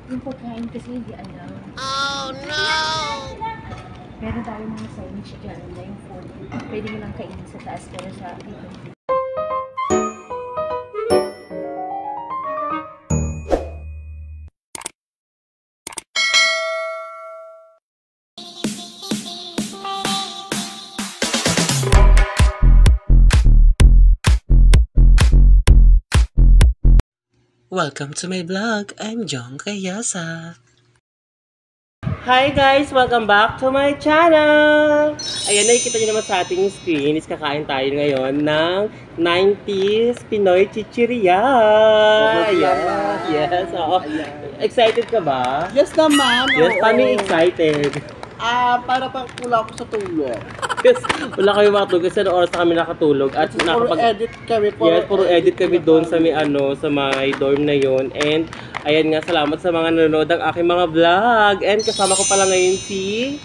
Yung pagkain kasi hindi alam. Oh no! Meron tayo mga signage dyan na yung food. Pwede mo lang kainin sa taas pero sa dito. Welcome to my vlog. I'm Jong Kayasa. Hi guys! Welcome back to my channel! Ayan, nakikita nyo naman sa ating screen is kakain tayo ngayon ng 90s Pinoy Chichiria. Ayan. Yes, oo. Excited ka ba? Yes naman. Yes, paano excited? Para pang kulang ko sa tulog. Yes, wala kami makatulog kasi na oras na kami nakatulog at Puro edit kami. Puro edit kami doon sa may sa may dorm na yon. And ayan nga, salamat sa mga nanonood ng aking mga vlog. And kasama ko pala ngayon si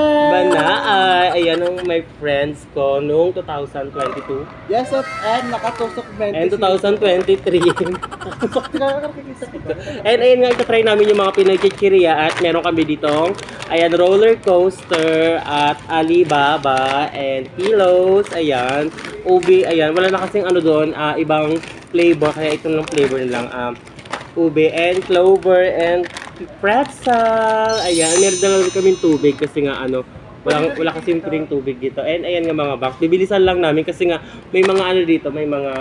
Banaay. Ayan ang my friends ko noong 2022. Yes, and nakatusok 20. And 2023. And ayan nga, ito-try namin yung mga Pinoy Chichiria at meron kami ditong ayan, roller coaster at Alibaba and pillows, ayan, ube, ayan, wala na kasing ano doon, ibang flavor, kaya ito lang flavor lang, ube and clover and pretzel, ayan, meron na lang kaming tubig kasi nga ano, wala kasing free tubig dito. And ayan nga mga box, bibilisan lang namin kasi nga may mga ano dito, may mga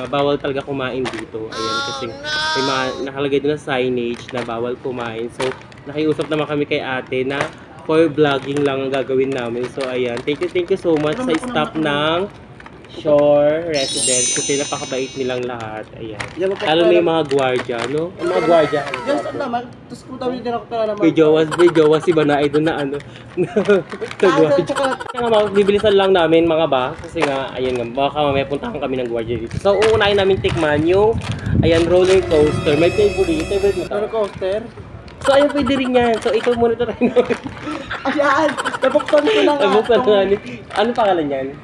bawal talaga kumain dito. Ayan, kasi may mga nakalagay doon na signage na bawal kumain. So, nakiusap naman kami kay ate na for vlogging lang ang gagawin namin. So, ayan, thank you so much sa staff ng Shore Residence kasi napakabait nilang lahat. Ayan. Lalo may mga gwardiya, no? Ang mga gwardiya. Yes, naman. Tapos kung tawid din ako pala naman. Video was si Banaay doon na ano. Kaya nga, bibilisan lang namin mga ba. Kasi nga, ayan nga, baka mamaya puntahan kami ng gwardiya dito. So, uunahin namin tikman yung, ayan, roller coaster. May favorite mo. Roller coaster? So, ayun, pwede rin yan. So, ito muna ito rin. Ayan! Nabuksan ko na nga. Nabuksan ko na. Ano pangalan yan?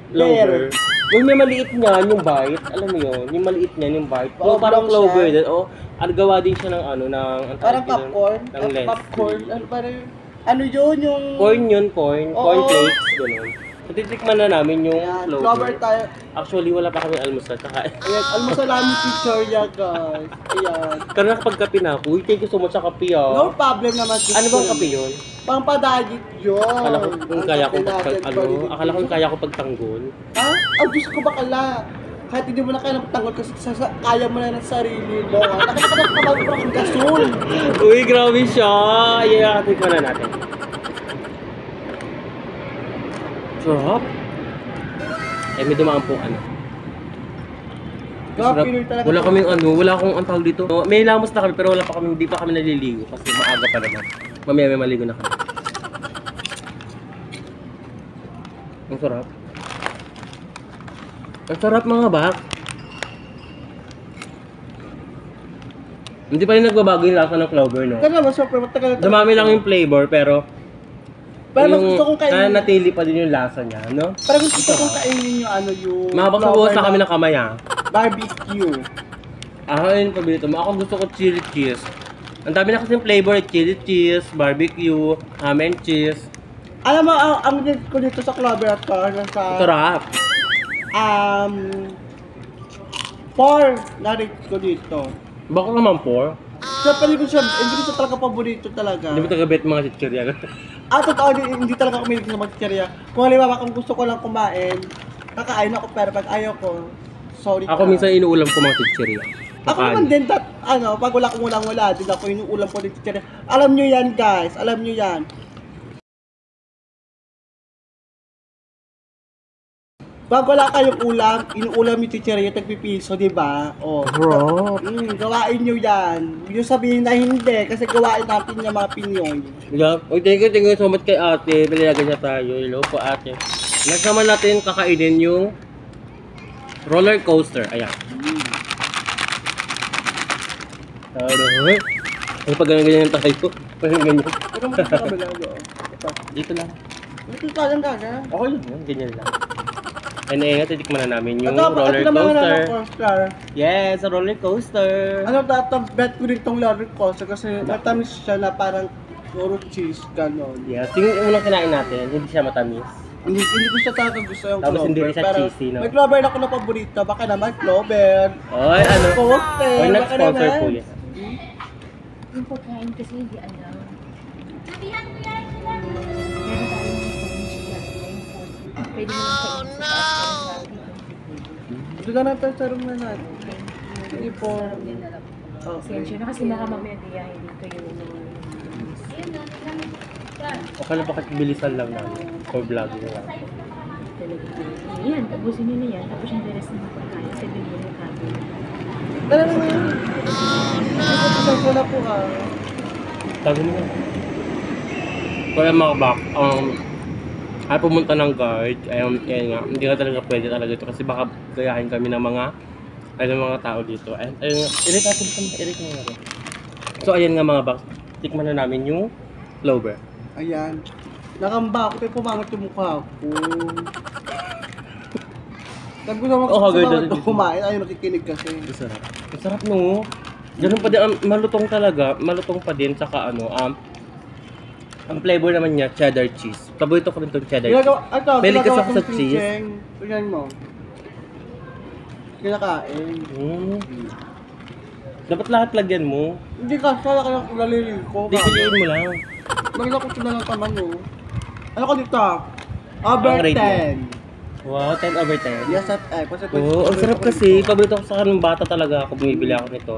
Clover. Yung may maliit niyan, yung bite, alam mo yun, yung maliit niyan, yung bite. Oh, parang clover din. Oh, gawa din siya ng ano, ng parang popcorn. Ng lens. Popcorn. Ano yun, yung corn corn flakes, gano'n. So, titikman na namin yung clover tayo. Actually, wala pa kami almusal. Ayan, almusal namin Chichiria, guys. Ayan. Pero nakapagkape na ako. Uy, thank you so much sa kape, No problem naman. Ano bang kape yun? Pampadagit yun. Akala ko kung kaya ko pagtanggol. Diyos ko bakala. Kahit hindi mo na kaya ng tanggol kasi kaya mo na ng sarili mo. Nakita ka na kamag ng gasol. Uy, grabe siya. Ayan, tikman na natin. Sarap. May dumaan po ano. Wala kaming wala akong antawag dito. May lamos na kami pero hindi pa kami naliligo kasi maaga pa naman. Mamaya may maligo na kami. Ang sarap. Ang sarap mga bak. Hindi pa rin nagbabago yung lasa ng clover, no? Kaya naman, super matagal. Dumami lang yung flavor pero mas gusto kong kainin. Natili pa din yung lasa niya, no? Pero gusto kong kainin yung yung makapagsabukas na kami ng kamay, barbecue. Yun pabilito mo. Ako gusto ko chili cheese. Ang dami na kasing flavor, chili cheese, barbecue, ham and cheese. Alam mo, ang ko dito sa clover at sa sarap. 4 na-rate ko dito. Baka naman 4? Hindi ko siya talaga paborito talaga. Hindi mo taga-bet mga chichirya. Totoo, hindi talaga ako mahilig sa mga chichirya. Kung halimbawa, kung gusto ko lang kumain, kakain ako, pero pag ayaw ko, sorry ako minsan inuulam ko mga chichirya. Ako naman din, pag wala kong wala, din ako inuulam ko ng chichirya. Alam nyo yan, guys. Alam nyo yan. Pag wala kayong ulam, inuulam yung chichirya, tagpipiso, diba? Bro. Gawain nyo yan. Huwag nyo sabihin na hindi, kasi gawain natin yung mga Pinoy. Yeah. Thank you so much kay ate. Nililagan niya tayo. Hello po ate. Next naman natin kakainin yung roller coaster. Ayan. Ay, pag ganyan tayo. Pag ganyan. Dito lang. Dito lang. Dito lang gaga. Okay lang. Ganyan lang. And ngayon, titikman na namin yung Ito roller naman coaster. coaster. Yes, a roller coaster. Ano bet ko rin tong roller coaster kasi matamis siya na parang puro cheese, ganon. Yes, yung unang kinain natin, hindi siya matamis. Hindi ko siya talaga gusto yung Tapos Clover. hindi rin siya pero cheesy, no? May Clover na ako na paborito. Baka naman Clover. Oy, ano? Coaster. Oy, Baka nag-sponsor naman. po yan. Yung pagkain kasi hindi alam. Meron tayong Chinese chicken na yung 40. Pwede mo lang kainin sa taas pero sa dito. Ito na natin sa room na natin. Sige po. Sarap din na lang. Sensya na kasi baka mamaya diyahin dito yung Okay na bakit bilisan lang namin for vlogging lang. talaga. Yan, tapusin nyo na yan. Tapos yung rest ng pagkain. Sabi nyo na kami. Tara na nga. Tapos ko na po Sabi mo nga. Kaya mga bak, ay pumunta ng guard, ayun nga, hindi ka talaga pwede talaga ito kasi baka gayahin kami ng mga tao dito. Ayun nga, irit mo nga. So ayan nga mga bak, tikman na namin yung Clover. Ayan. Nakamba ako, tayo pumangit yung mukha ko. Sabi ko naman Oh, kasi hagad sa na- kumain, ayaw nakikinig kasi. Masarap. Masarap no. Ganun pa din, malutong talaga, malutong pa din, saka ang flavor naman niya, cheddar cheese. Paborito ko rin itong cheddar cheese. Mahilig kasi ako sa cheese. Tingnan mo. Kinakain. Dapat lahat lagyan mo. Hindi ka, kaya ka lang lalili ko. Hindi, piliin mo lang. Maganda ko na lang taman mo. Ano ko dito? Over Ang rate 10. Wow, 10 over 10. Yes, at ay. Kasi Oo, ang sarap kasi. Paborito ko sa kanong bata talaga ako, bumibili ako nito.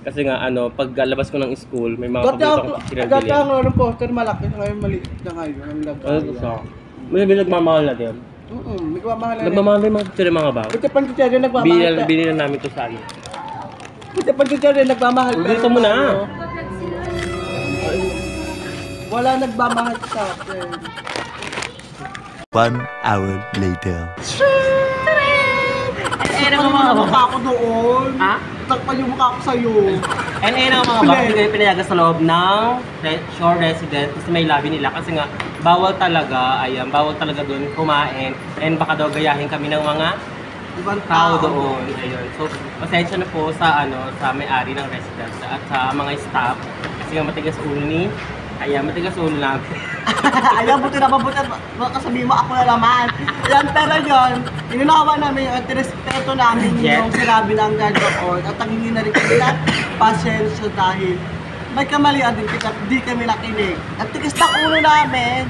Kasi nga pag labas ko ng school, may mga paborito akong Dati pinabili. ang roller coaster malaki, ngayon maliit na ngayon. Ang Ano lagay. ito sa? May nagmamahal na din. Nagmamahal na rin. Nagmamahal na yung mga picture mga bago. Buti pa dito rin nagmamahal. Bili na namin ito sa ano. Buti pa dito rin nagmamahal. Dito mo na. Wala nagmamahal sa akin. 1 hour later. Ayun Ano mga mukha ko doon? Ha? Takpan yung mukha ko sa'yo. And ayun ang mga bago kayo pinayagan sa loob ng shore residence kasi may lobby nila kasi nga bawal talaga doon kumain and baka daw gayahin kami ng mga Ibang tao doon. Ayun. So, pasensya na po sa sa may-ari ng residence at sa mga staff kasi nga matigas ulo matigas ulo namin. Ayan, buti na mabuti. Kasabihin mo, ako na naman. Ayan, pero yun, ininawa namin yung respeto namin Yes. yung sinabi ng gagawin at tangingin na rin kami na pasensya dahil may kamalian din kita, di kami nakinig. At tigas na ulo namin.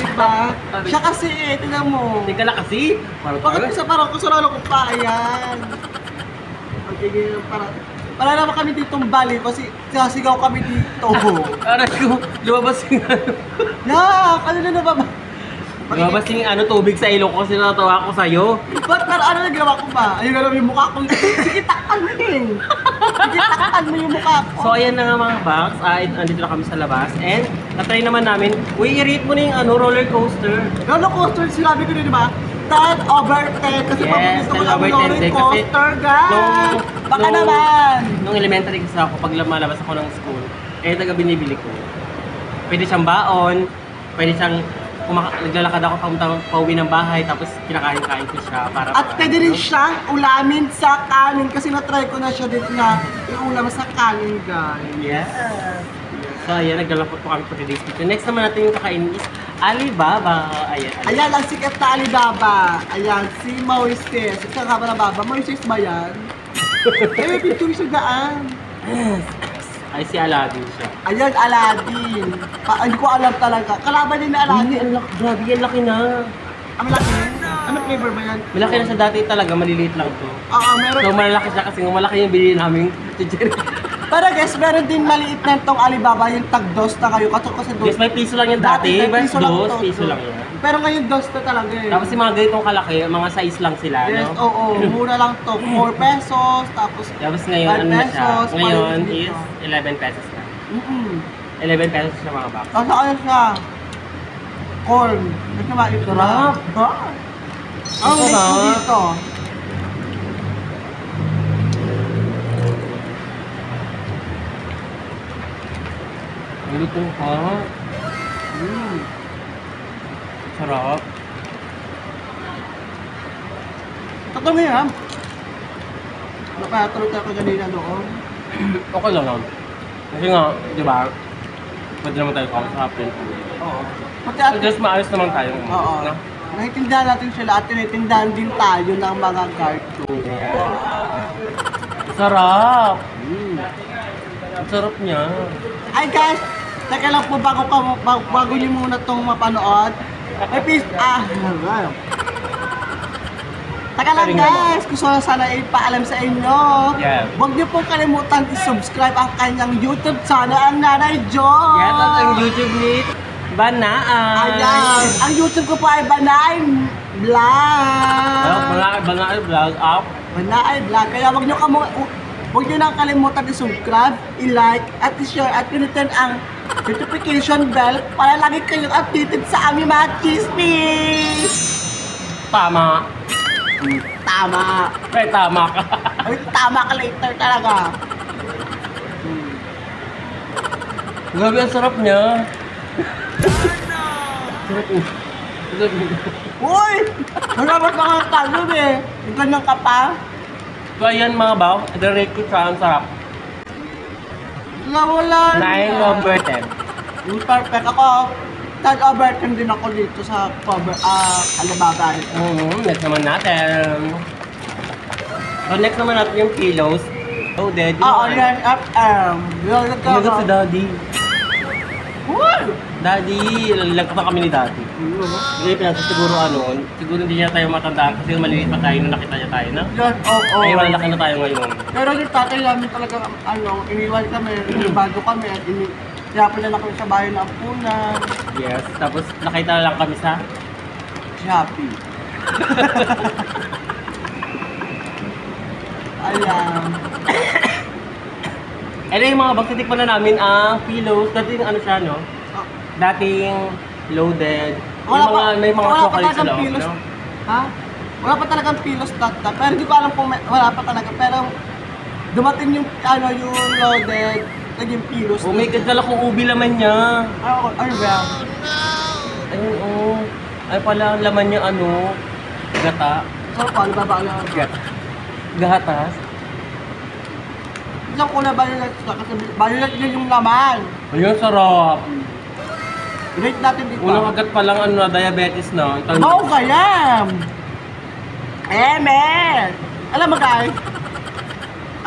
Diba? Siya kasi tingnan mo. Tika na kasi. Bakit isa parang kusuralo ko pa? Ayan. Ang tigil parang... Wala naman kami ditong bali kasi sinasigaw kami dito. Aray ko, lumabas yung Kanina na ba? lumabas yung tubig sa ilong ko kasi natatawa ako sa'yo. Ba't pero ano na ginawa ko ba? Ayun alam yung mukha ko. Sige, takpan mo eh. Sige, takpan mo yung mukha ko. So ayan na nga mga box, andito na kami sa labas and natry naman namin, i-rate mo na yung roller coaster. Roller coaster, sinabi ko din diba? 10 over 10 kasi Yes, paborito ko 10 lang over 10 roller din kasi coaster, guys. Baka naman. Nung elementary kasi ako, pag lumalabas ako ng school, taga binibili ko. Pwede siyang baon, pwede siyang naglalakad ako pauwi ng bahay, tapos kinakain-kain ko siya para... At pwede rin siyang ulamin sa kanin kasi na-try ko na siya dito na iulam sa kanin, guys. Yes. So ayan, naglalapot po kami for today's video. Next naman natin yung kakainin is Alibaba. Ayan. Ayan, ang sikat na Alibaba. Ayan, si Moises. Isa nga ba na baba? Moises ba yan? May picture sa daan. Ay, si Aladdin siya. Ayan, Aladdin. Hindi ko alam talaga. Kalaban din na Aladdin. Grabe, yan laki na. Malaki? Ano flavor ba yan? Malaki na sa dati talaga, maliliit lang to. Oo, meron. So malalaki siya kasi malaki yung binili namin chichiri. Pero guys, meron din maliit na itong Alibaba, yung tag-dos na kayo. Kasi Yes, may piso lang yan dati. may Piso lang dos, to. piso lang yan. Pero ngayon dos na talaga eh. Tapos yung mga ganitong kalaki, mga size lang sila, Yes, no? oo. Mura lang to. 4 pesos. Tapos, Tapos ngayon, 5 ano na siya? pesos, Ngayon maliit is dito. 11 pesos na. 11 pesos siya mga box. Tapos ano siya? Corn. Ito ba ito? Sarap. Ang Sarap. late mo dito. Lutong pa. Sarap. Ito ngayon. Nakatulog ako kanina doon. Okay lang lang. Kasi nga, di ba? Pwede naman tayo kausapin. Oo. Pati So, just maayos naman tayo. Oo. No? Naiintindihan natin sila at tinitindahan din tayo ng mga cartoon. Sarap! Ang sarap niya. Ay guys, teka lang po bago nyo muna itong mapanood. Ay please, teka lang guys, gusto na sana ipaalam sa inyo. Yeah. Huwag niyo pong kalimutan i-subscribe ang kanyang YouTube channel, ang Nanay Jo. Yes, at ang YouTube ni Banaan. Ayan, ang YouTube ko po ay Banay Vlog. Banaan vlog up. Banay Vlog. Kaya huwag nyo nang kalimutan i-subscribe, i-like, at i-share, at pinutin ang notification bell para lagi kayong updated sa aming mga chismis. Tama. Tama. Ay, tama ka. Ay, tama ka later talaga. Grabe, ang sarap niya. Sarap niya. Sarap niya. Uy! Dapat mga kalog eh. Yung ganyan ka pa. So, ayan mga baw. I-rate ko siya. Ang sarap. Wala. 9 over 10. Yung perfect ako. 10 over 10 din ako dito sa Alibaba. Next naman natin. So, next naman natin yung pillows. Oh, dead. Oo, yan. FM. Ilagat si Daddy. Uy! Daddy, lalagkatan kami ni Daddy. Hindi, pinasa siguro siguro hindi niya tayo matandaan kasi maliit pa tayo nung nakita niya tayo, no? Yan, oo. Ay, malalaki na tayo ngayon. Pero yung tatay namin talaga, iniwan kami, bago kami, at kaya pala na kami sa bahay ng Ampunan. Yes, tapos nakita na lang kami sa Shopee. Ayan. ano yung mga bags, titikman na namin ang pillows. Dating ano siya, no? Dating loaded. May mga chocolate sa loob, no? Ha? Wala pa talagang pilos tata. Pero hindi ko alam kung wala pa talaga. Pero dumating yung yung loaded, naging pilos. Oh my God, dala kong ubi laman niya. Ano ba? Ayun, oh. Ay pala, ang laman niya gata. So, paano ba ba? Gatas. Isang ko na balulat niya yung laman. Ayun, sarap. I-rate natin dito. Unang agad pa lang diabetes na. Wow, kaya! Men! Alam mo guys?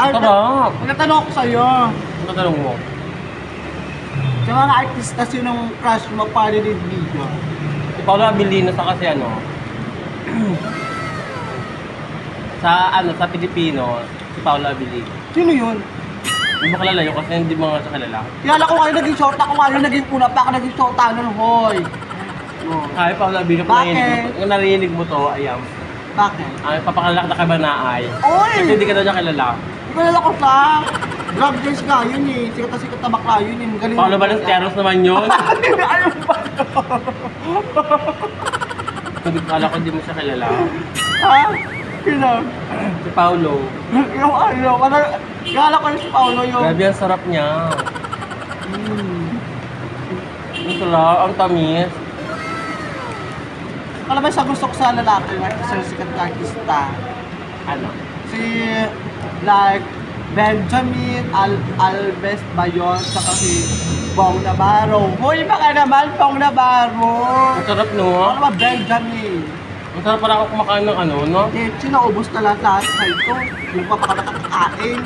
Sarap. Nagtatanong ako sa'yo. Ano tanong mo? Sa mga artista, sinong crush mo para din video? Si Paolo Abilino sa kasi sa Pilipino, si Paolo Abilino. Sino yun? Hindi mo kilala yun kasi hindi mo nga siya kilala. Kilala ko kayo naging short ako kayo naging una pa ako naging short nun, hoy. Oh. Ay, Paolo Abilino, kung narinig mo to, ayan. Bakit? Ay, papakalak na ka ba na ay? Oy! Kasi hindi ka daw niya kilala. Kilala ko sa drug days nga yun eh. Sikat na sikat na bakla yun eh. Magaling Paolo Ballesteros naman yun. Ano ba to? Hindi ko alam kung hindi mo siya kilala. Ha? Sino? Si Paolo. Yung kilala ko yung si Paolo yung... Grabe, ang sarap niya. Ang sarap, ang tamis. Alam mo sa gusto ko sa lalaki, sa sikat na artista. Ano? Si, like, Benjamin Alves ba yun? Saka si Bong Navarro. Hoy, baka naman, Bong Navarro! Ang sarap, no? Ano ba, Benjamin? Ang sarap para ako kumakain ng no? Eh, sinaubos na lahat sa ito. Hindi pa pa nakakain.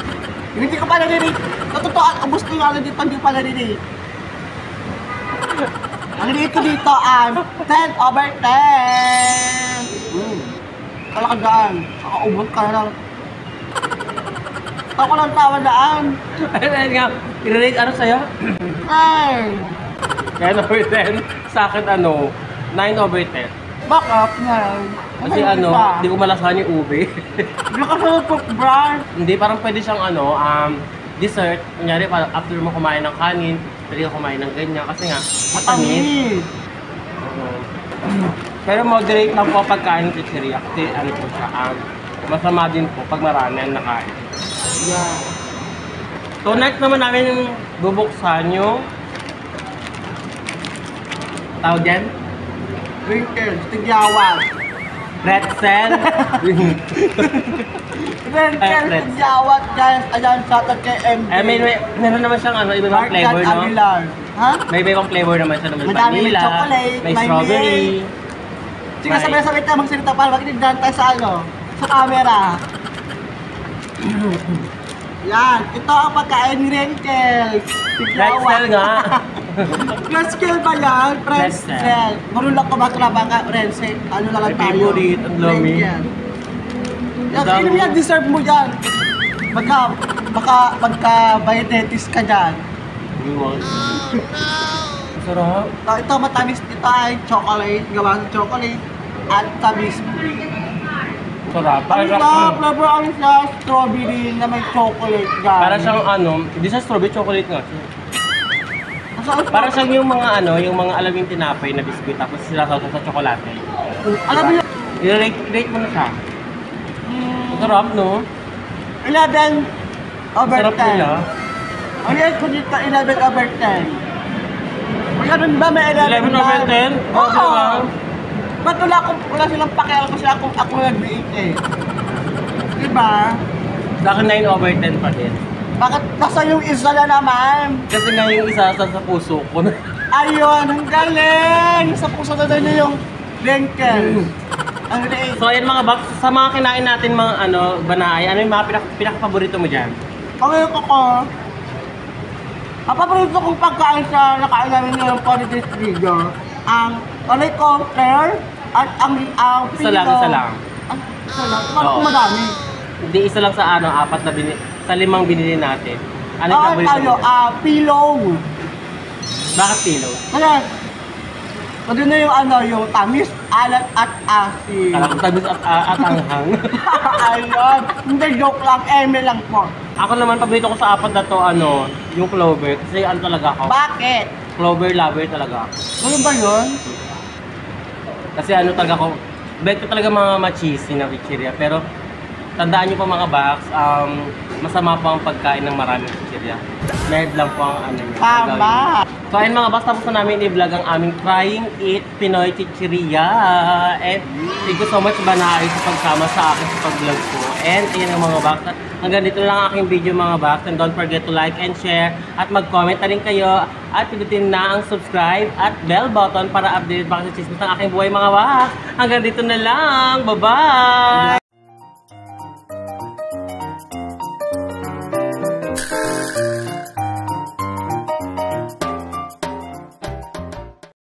Hindi ko pa narinig. Natutuan, ubos ko yung dito, hindi pa narinig. Ang dito dito, 10 over 10! Kalakadaan. Kakaubos ka na lang. Ako lang tawa daan. Ayun nga, i-rate sa'yo? Ay! 10 over 10. Sa akin 9 over 10. Bakit nga? Kasi hindi ko malasahan yung ube. Hindi ka sa cook brand. Hindi, parang pwede siyang dessert. Kunyari, after mo kumain ng kanin, pwede ka kumain ng ganyan. Kasi nga, matamis. Pero moderate lang po pagkain ng chicheria. Kasi po siya, masama din po pag marami ang nakain. Yeah. So next naman namin bubuksan yung tawag yan? Wrinkles, tigyawan. Pretzel. Renkel Fred. Tigyawat, guys. Ayan, shoutout kay MJ. Meron naman siyang ano, iba-ibang Mark flavor, no? Aguilar. Ha? May iba-ibang flavor naman siya. May Madami, may vanilla, chocolate, may may strawberry. Sige, sabay-sabay tayo magsalita para makinig tayo sa ano, sa camera. Yan, ito ang pagkain ni Renkel. Pretzel nga. Pretzel ba yan? Pretzel. Pretzel. Marunong ka ba ito na baka, Renzel? Ano na lang My tayo? favorite, ang dami. Renkel. Yan, Ang dami. sino yan? Deserve mo yan. Baka diabetes ka dyan. Sarap. Ito matamis dito ay chocolate, gawa ng chocolate at tamis. Sarap. Ano siya? Flavor ano siya? Strawberry na may chocolate guys. Para siyang ano, hindi sa strawberry chocolate nga. Para siyang yung mga ano, yung mga alam yung tinapay na biskuit tapos sila sa tsokolate. Alam mo yun? I-rate mo na siya. Sarap, no? 11 over 10. Sarap nila. Ang yan ko dito 11 over 10. Ganun ba may 11 11 over 10? Oo. diba? Ba't wala silang pakialam kasi ako nag-beat eh. Diba? Sa akin 9 over 10 pa din. Bakit nasa yung isa na naman? Kasi nga yung isa sa puso ko. Ayun, ang galing! Sa puso na doon yung Renkel. Ang rate. So ayan mga box, sa mga kinain natin mga ano, banay, ano yung mga pinaka-paborito mo dyan? Pangayok ako, ang paborito kong pagkain sa nakain namin ngayon for this video, ang Olay Coaster at ang Isa lang, isa lang. Isa lang? Parang Oo. madami. Hindi isa lang sa ano, apat na sa 5 binili natin. Ano yung paborito Ano, mo? pillow. Bakit pillow? Kasi, pwede na yung ano, yung tamis, alat at asin. Kala ko tabis at anghang. Ayun, hindi joke lang, eme lang po. Ako naman, paborito ko sa apat na to, ano, yung clover. Kasi ano talaga ako? Bakit? Clover lover talaga ako. Ano ba yun? Kasi ano talaga ako, bet ko talaga mga ma-cheesy na chichirya. Pero, tandaan nyo pa mga box, masama po ang pagkain ng maraming chichirya. Med lang po ang ano nyo. Tama. So ayun mga boss, tapos na namin i-vlog ang aming Trying It Pinoy Chichirya. And thank you so much Banay sa pagsama sa akin sa pag-vlog ko. And ayun ang mga box, hanggang dito lang ang aking video mga box. And don't forget to like and share at mag-comment na rin kayo. At pindutin na ang subscribe at bell button para update pa sa chismis ng aking buhay mga box. Hanggang dito na lang. Bye-bye!